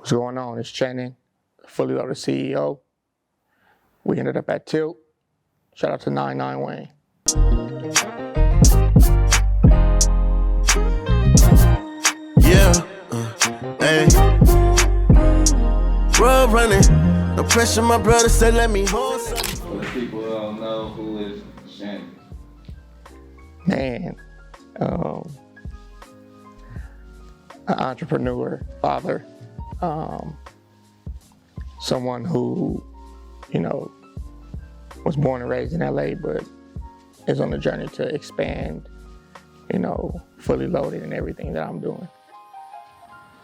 What's going on? It's Channon, fully loaded CEO. We ended up at Tilt. Shout out to 99 Wayne. Yeah, hey. Road running, no pressure, my brother said let me hold something. For the people who don't know, who is Channon? Man, an entrepreneur, father, someone who, was born and raised in LA, but is on the journey to expand, fully loaded in everything that I'm doing.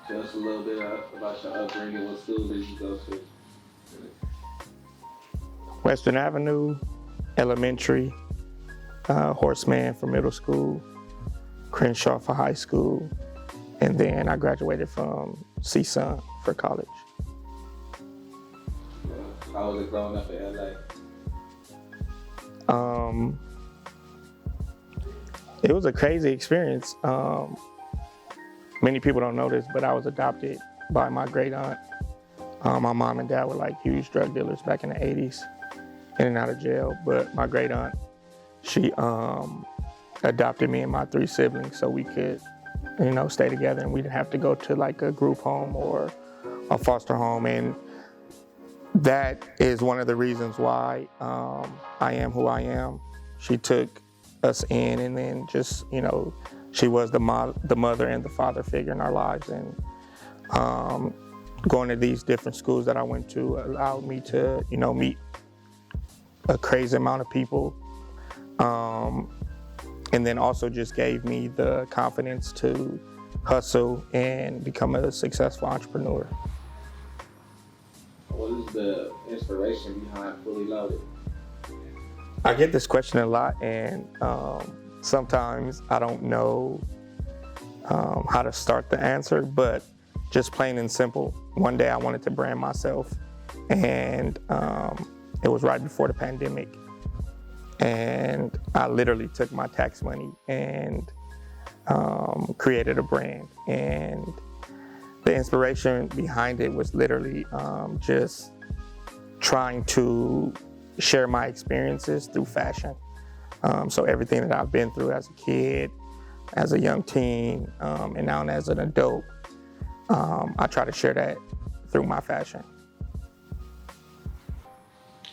Tell us a little bit about your upbringing. What school did you go to? Western Avenue, elementary, Horseman for middle school, Crenshaw for high school, and then I graduated from CSUN for college. How was it growing up in LA? It was a crazy experience. Many people don't know this, but I was adopted by my great aunt. My mom and dad were like huge drug dealers back in the 80s, in and out of jail. But my great aunt, she adopted me and my 3 siblings so we could, stay together and we didn't have to go to like a group home or a foster home. And that is one of the reasons why I am who I am. She took us in, and then just, she was the mother and the father figure in our lives. And going to these different schools that I went to allowed me to, meet a crazy amount of people. And then also just gave me the confidence to hustle and become a successful entrepreneur. What is the inspiration behind Fully Loaded? I get this question a lot, and sometimes I don't know how to start the answer, but just plain and simple, one day I wanted to brand myself, and it was right before the pandemic. And I literally took my tax money and created a brand. And the inspiration behind it was literally just trying to share my experiences through fashion. So everything that I've been through as a kid, as a young teen, and now as an adult, I try to share that through my fashion.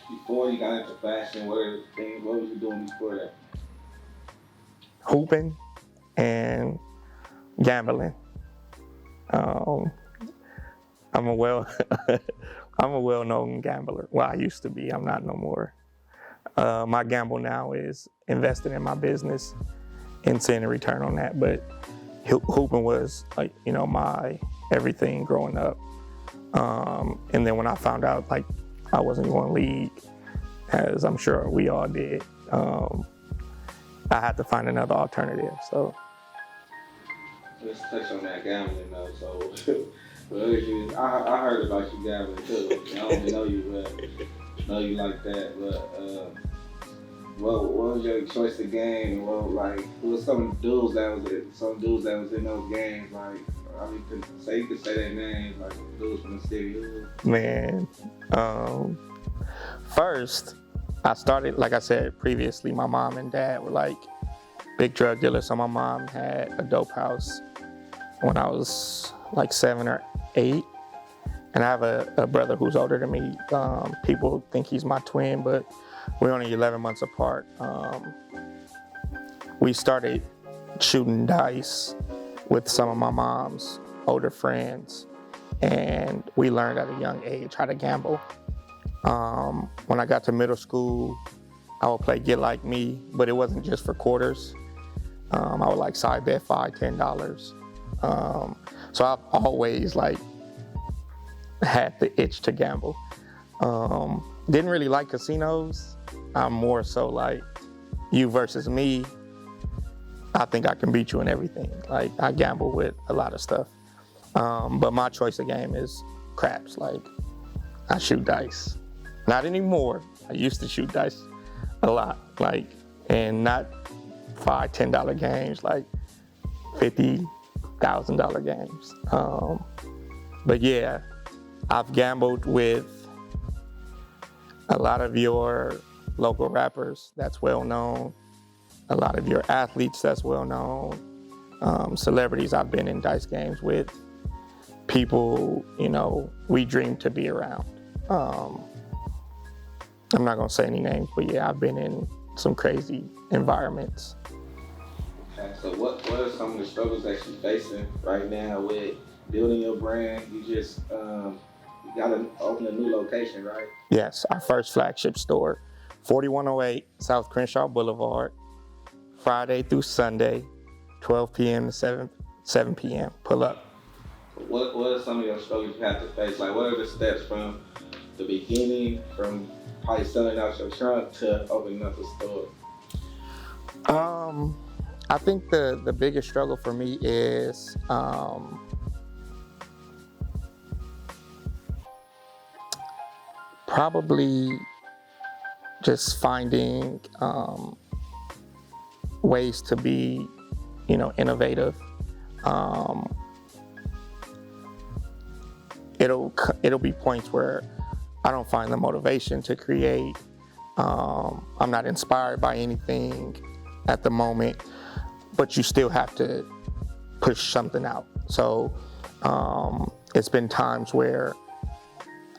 Before you got into fashion, what was you doing before that? Hooping and gambling. I'm a well-known gambler. Well, I used to be. I'm not no more. My gamble now is investing in my business and seeing a return on that. But hooping was like, my everything growing up. And then when I found out like I wasn't going to league, as I'm sure we all did, I had to find another alternative. So let's touch on that gambling though. So I heard about you gambling too. I don't know you, but know you like that. But what was your choice of game? Who was some dudes that was in those games? Like, you could say their names, like dudes from the city. Man, first I started, like I said previously, my mom and dad were like big drug dealers. So my mom had a dope house when I was like 7 or 8. And I have a brother who's older than me. People think he's my twin, but we're only 11 months apart. We started shooting dice with some of my mom's older friends, and we learned at a young age how to gamble. When I got to middle school, I would play Get Like Me, but it wasn't just for quarters. I would like side bet $5, $10. So I've always had the itch to gamble. Didn't really like casinos. I'm more so like you versus me. I think I can beat you in everything. Like, I gamble with a lot of stuff. But my choice of game is craps. Like, I shoot dice. Not anymore. I used to shoot dice a lot. And not $5, $10 games, like $50,000 games. But yeah, I've gambled with a lot of your local rappers that's well known, a lot of your athletes that's well known, celebrities I've been in dice games with, people, we dream to be around. I'm not gonna say any names, but yeah, I've been in some crazy environments. Okay, so what are some of the struggles that you're facing right now with building your brand? You just you gotta open a new location, right? Yes, our first flagship store, 4108 South Crenshaw Boulevard, Friday through Sunday, 12 p.m. to 7 p.m. Pull up. What are some of your struggles you have to face? Like, what are the steps from the beginning, from probably selling out your trunk to opening up a store? I think the biggest struggle for me is probably just finding ways to be, innovative. It'll be points where I don't find the motivation to create. I'm not inspired by anything at the moment, but you still have to push something out. So it's been times where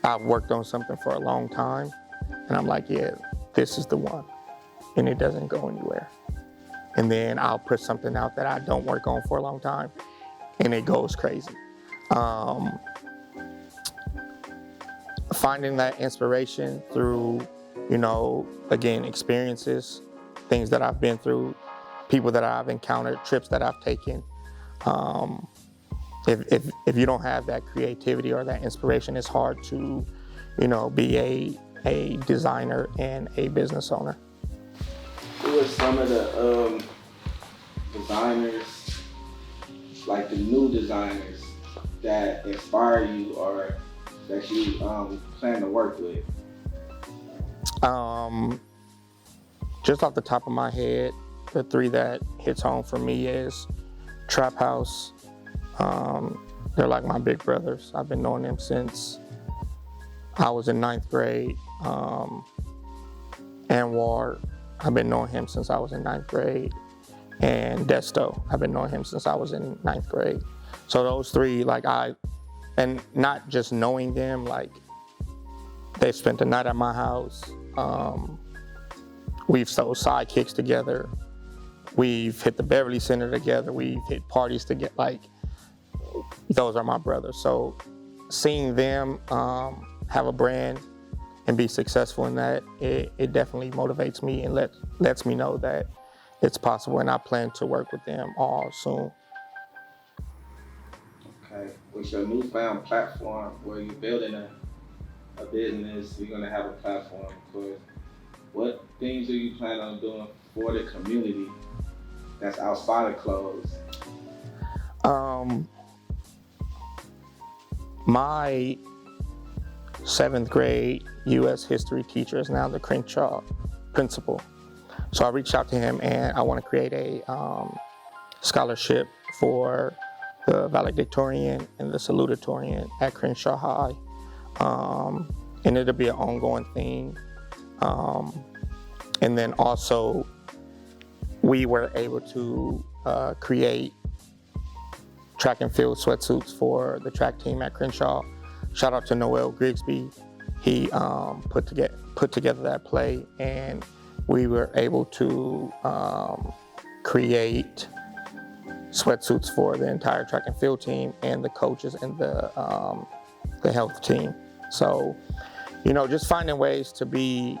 I've worked on something for a long time and I'm like, yeah, this is the one, and it doesn't go anywhere. And then I'll put something out that I don't work on for a long time and it goes crazy. Finding that inspiration through, again, experiences, things that I've been through, people that I've encountered, trips that I've taken. If you don't have that creativity or that inspiration, it's hard to, be a designer and a business owner. Who are some of the designers, like the new designers, that inspire you or that you plan to work with? Just off the top of my head, the three that hits home for me is Trap House. They're like my big brothers. I've been knowing them since I was in 9th grade. Anwar, I've been knowing him since I was in 9th grade. And Desto, I've been knowing him since I was in 9th grade. So those three, and not just knowing them, they've spent the night at my house. We've sold sidekicks together. We've hit the Beverly Center together. We've hit parties together. Those are my brothers. So seeing them have a brand and be successful in that, it definitely motivates me and lets me know that it's possible, and I plan to work with them all soon. Okay, with your newfound platform where you're building a business, you're gonna have a platform, of course. What things are you planning on doing for the community that's outside of clothes? My 7th grade U.S. history teacher is now the Crenshaw principal. So I reached out to him and I want to create a scholarship for the valedictorian and the salutatorian at Crenshaw High. And it'll be an ongoing thing. And then also, we were able to create track and field sweatsuits for the track team at Crenshaw. Shout out to Noel Grigsby. He put together that play, and we were able to create sweatsuits for the entire track and field team and the coaches and the health team. So, just finding ways to be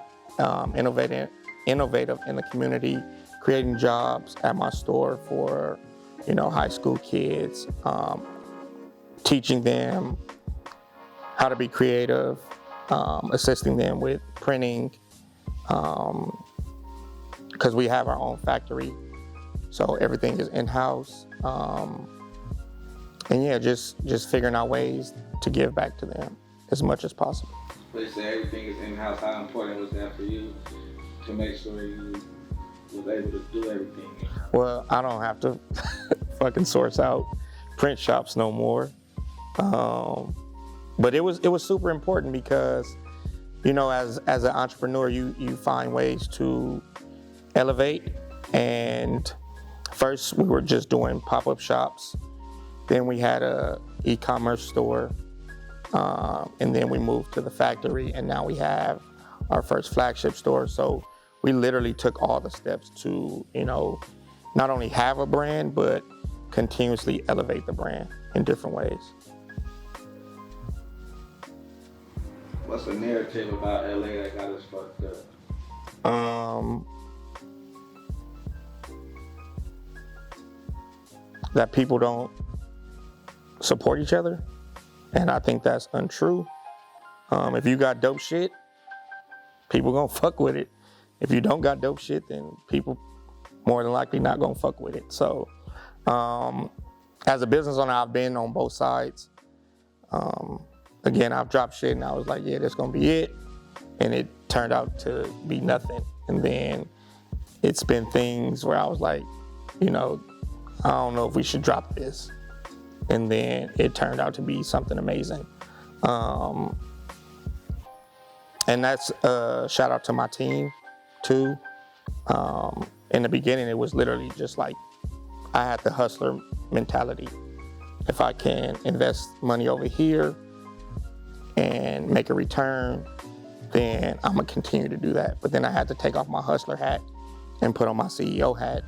innovative in the community, creating jobs at my store for, high school kids, teaching them how to be creative, assisting them with printing, because we have our own factory, so everything is in-house. And yeah, just figuring out ways to give back to them as much as possible. But you say everything is in-house. How important was that for you to make sure you was able to do everything in-house? Well, I don't have to fucking source out print shops no more. But it was super important because, you know, as an entrepreneur, you find ways to elevate. And first we were just doing pop-up shops. Then we had a e-commerce store. And then we moved to the factory, and now we have our first flagship store. So we literally took all the steps to, you know, not only have a brand, but continuously elevate the brand in different ways. What's the narrative about LA that got us fucked up? That people don't support each other, and I think that's untrue. If you got dope shit, people gonna fuck with it. If you don't got dope shit, then people more than likely not gonna fuck with it. So, as a business owner, I've been on both sides. Again, I've dropped shit and I was like, yeah, that's gonna be it. And it turned out to be nothing. And then it's been things where I was like, you know, I don't know if we should drop this. And then it turned out to be something amazing. And that's a shout out to my team too. In the beginning, it was literally just like, I had the hustler mentality. If I can invest money over here and make a return, then I'm gonna continue to do that. But then I had to take off my hustler hat and put on my CEO hat.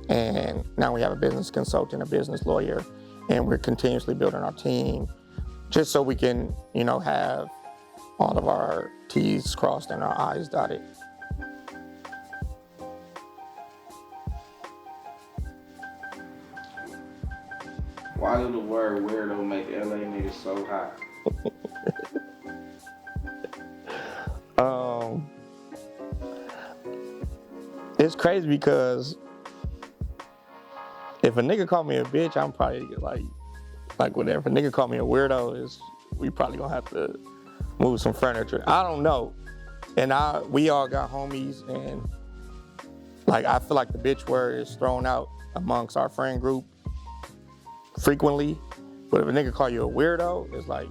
And now we have a business consultant, a business lawyer, and we're continuously building our team just so we can, you know, have all of our T's crossed and our I's dotted. Why did the word weirdo make LA niggas so hot? It's crazy because if a nigga call me a bitch, I'm probably like whatever. If a nigga call me a weirdo, we probably gonna have to move some furniture. I don't know. And we all got homies, and like I feel like the bitch word is thrown out amongst our friend group frequently. But if a nigga call you a weirdo, it's like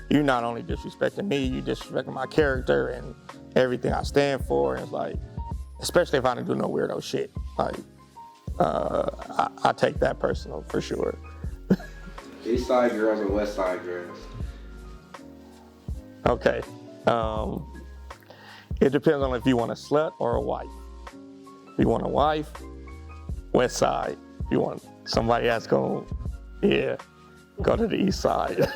you not only disrespecting me, you disrespecting my character and everything I stand for. And it's like, especially if I didn't do no weirdo shit, like I take that personal for sure. East side girls or west side girls? Okay. It depends on if you want a slut or a wife. If you want a wife, west side. If you want somebody that's gonna, go to the east side.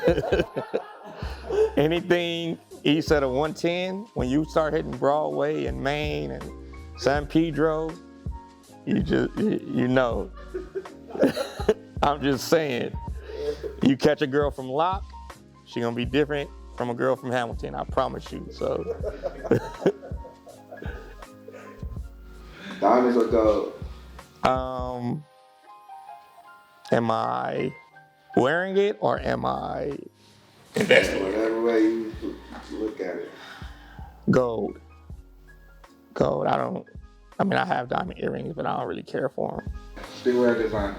Anything east of the 110, when you start hitting Broadway and Main and San Pedro, you know. I'm just saying, you catch a girl from Locke, she gonna be different from a girl from Hamilton, I promise you, so. Diamonds or gold? Am I wearing it or am I investing? Whatever way you look at it. Gold. I have diamond earrings, but I don't really care for them. Streetwear design?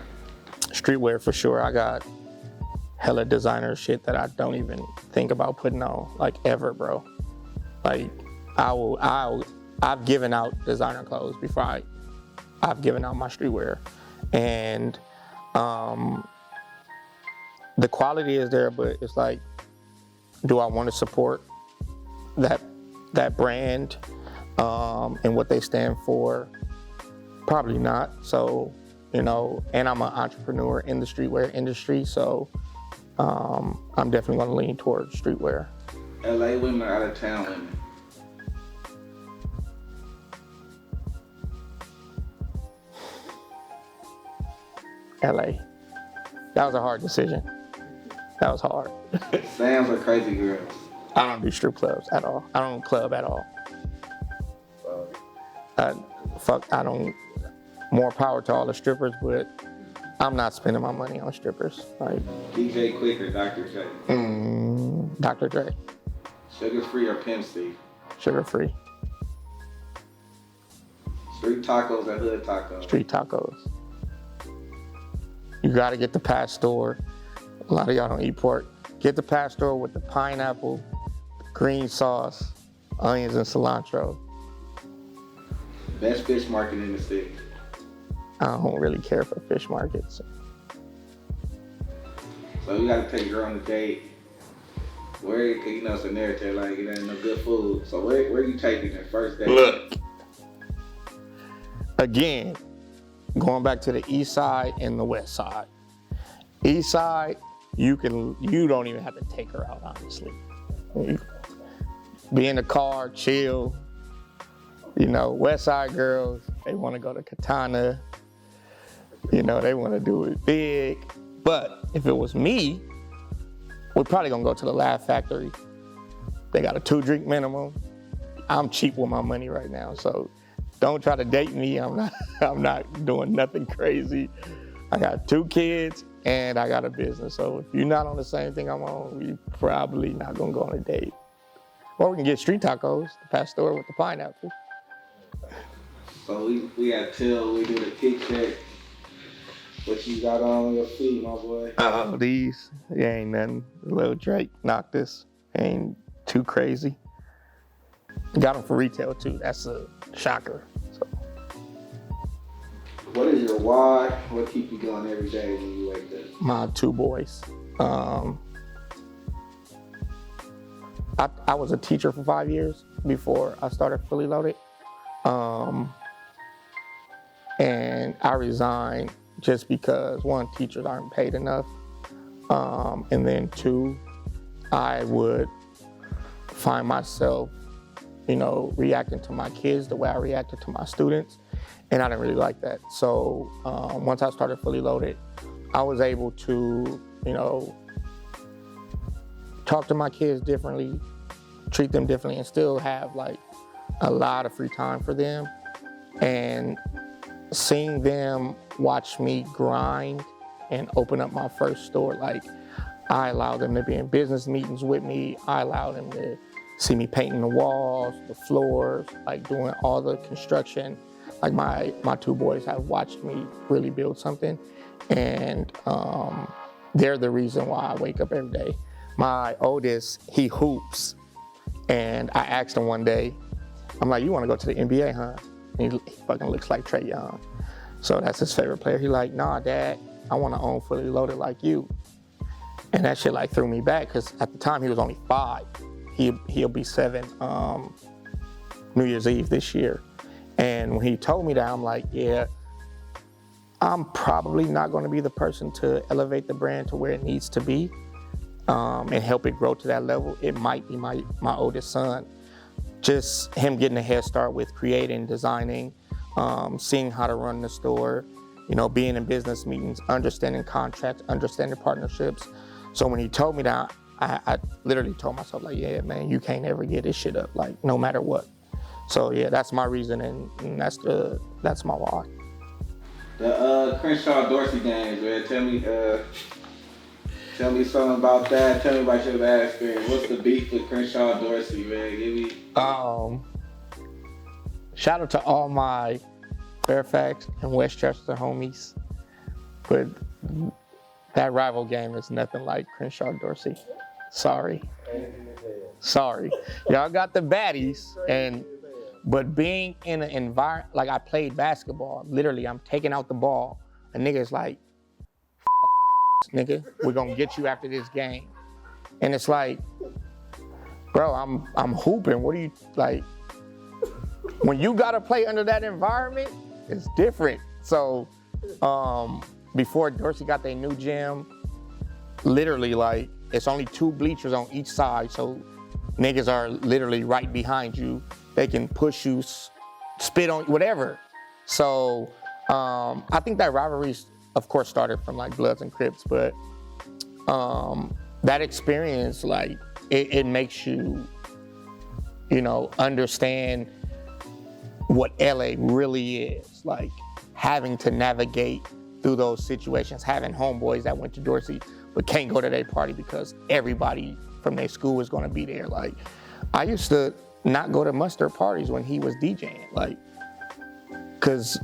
Streetwear for sure. I got hella designer shit that I don't even think about putting on, like ever, bro. Like I've given out designer clothes before I've given out my streetwear. And the quality is there, but it's like, do I want to support that brand and what they stand for? Probably not. So, you know, and I'm an entrepreneur in the streetwear industry, so I'm definitely going to lean towards streetwear. LA women or out of town women? LA. That was a hard decision. That was hard. Sam's or crazy girls? I don't do strip clubs at all. I don't club at all. I don't, more power to all the strippers, but I'm not spending my money on strippers. Like DJ Quick or Dr. J? Dr. Dre. Sugar free or Pimp C? Sugar free. Street tacos or hood tacos? Street tacos. You gotta get the pastor. A lot of y'all don't eat pork. Get the pastoral with the pineapple, green sauce, onions, and cilantro. Best fish market in the city. I don't really care for fish markets. So you gotta take her on a date. Where, you know, it's a narrative, like, it ain't no good food. So where you taking the first date? Look. Again, going back to the east side and the west side. East side, you don't even have to take her out, honestly. Be in the car, chill. You know, west side girls, they want to go to Katana. You know, they want to do it big. But if it was me, we're probably gonna go to the Laugh Factory. They got a 2-drink minimum. I'm cheap with my money right now, so don't try to date me. I'm not doing nothing crazy. I got 2 kids and I got a business. So if you're not on the same thing I'm on, we probably not gonna go on a date. Or we can get street tacos, the pastor with the pineapple. So we got till we do the kick check. What you got on your feet, my boy? Oh, these, ain't nothing. Little Drake knocked this. Ain't too crazy. Got them for retail too. That's a shocker. So. What is your why? What keep you going every day when you wake up? My 2 boys. I was a teacher for 5 years before I started Fully Loaded. And I resigned just because, 1, teachers aren't paid enough. And then 2, I would find myself, you know, reacting to my kids the way I reacted to my students. And I didn't really like that. So once I started Fully Loaded, I was able to, you know, talk to my kids differently, treat them differently, and still have like a lot of free time for them. And seeing them watch me grind and open up my first store, like I allowed them to be in business meetings with me. I allowed them to see me painting the walls, the floors, like doing all the construction. Like my 2 boys have watched me really build something, and they're the reason why I wake up every day. My oldest, he hoops, and I asked him one day, I'm like, you want to go to the NBA, huh? And he fucking looks like Trae Young. So that's his favorite player. He like, nah, Dad, I want to own Fully Loaded like you. And that shit like threw me back, because at the time he was only 5. He'll be 7 New Year's Eve this year. And when he told me that, I'm like, yeah, I'm probably not going to be the person to elevate the brand to where it needs to be and help it grow to that level. It might be my oldest son. Just him getting a head start with creating, designing, seeing how to run the store, you know, being in business meetings, understanding contracts, understanding partnerships. So when he told me that, I literally told myself, like, yeah, man, you can't ever get this shit up, like, no matter what. So yeah, that's my reason, and that's my why. The Crenshaw Dorsey games, man. Tell me something about that. Tell me about your last experience. What's the beef with Crenshaw Dorsey, man? Give me. Shout out to all my Fairfax and Westchester homies, but that rival game is nothing like Crenshaw Dorsey. Sorry. Y'all got the baddies, but being in an environment, like I played basketball, literally I'm taking out the ball, a nigga's like, nigga, we're gonna get you after this game. And it's like, bro, I'm hooping, what are you, like, when you gotta play under that environment, it's different. So before Dorsey got their new gym, literally like, it's only 2 bleachers on each side, so niggas are literally right behind you. They can push you, spit on you, whatever. So I think that rivalries, of course, started from like Bloods and Crips, but that experience, like, it makes you, you know, understand what LA really is, like having to navigate through those situations, having homeboys that went to Dorsey but can't go to their party because everybody from their school is gonna be there. Like, I used to not go to Mustard parties when he was DJing, like, cause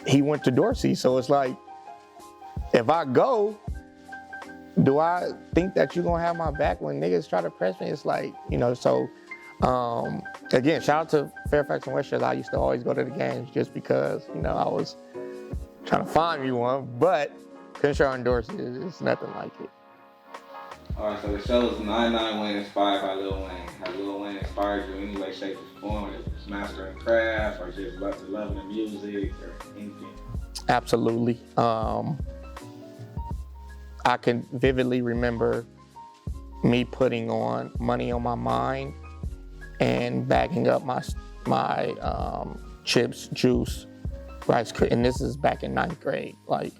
he went to Dorsey. So it's like, if I go, do I think that you're gonna have my back when niggas try to press me? It's like, so again, shout out to Fairfax and Westchester. I used to always go to the games just because, I was trying to find me one, but Crenshaw and Dorsey is nothing like it. Alright, so the show is 99 Wayne inspired by Lil Wayne. Has Lil Wayne inspired you in any way, shape, or form? Whether it's mastering craft or just loving the music or anything? Absolutely. I can vividly remember me putting on Money on My Mind and bagging up my chips, juice, Rice Krispies, and this is back in 9th grade. Like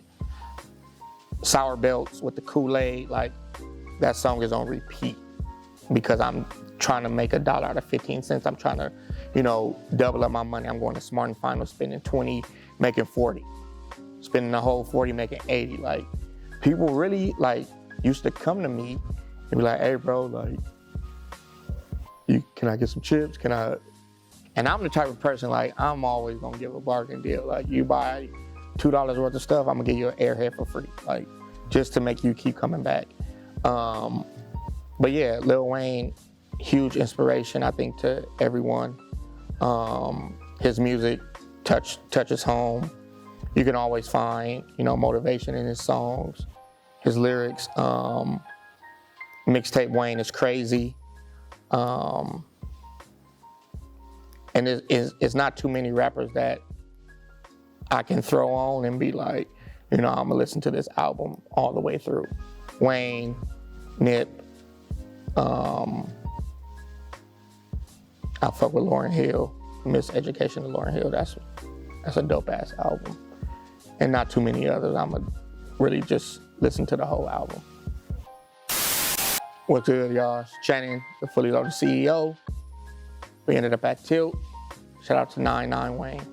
Sour Belts with the Kool-Aid, like that song is on repeat because I'm trying to make $1 out of 15 cents. I'm trying to, double up my money. I'm going to Smart and Final, spending 20, making 40, spending the whole 40, making 80. Like people really used to come to me and be like, "Hey, bro, can I get some chips? Can I?" And I'm the type of person, I'm always gonna give a bargain deal. Like, you buy $2 worth of stuff, I'm gonna give you an airhead for free, just to make you keep coming back. But yeah, Lil Wayne, huge inspiration, I think, to everyone. His music touches home. You can always find, motivation in his songs, his lyrics. Mixtape Wayne is crazy. And it's not too many rappers that I can throw on and be like, I'm gonna listen to this album all the way through. Wayne, Nip, I fuck with Lauryn Hill, Miseducation of Lauryn Hill. That's a dope ass album. And not too many others. I'm gonna really just listen to the whole album. What's good, y'all? It's Channon, the fully loaded CEO. We ended up at Tilt. Shout out to 99 Wayne.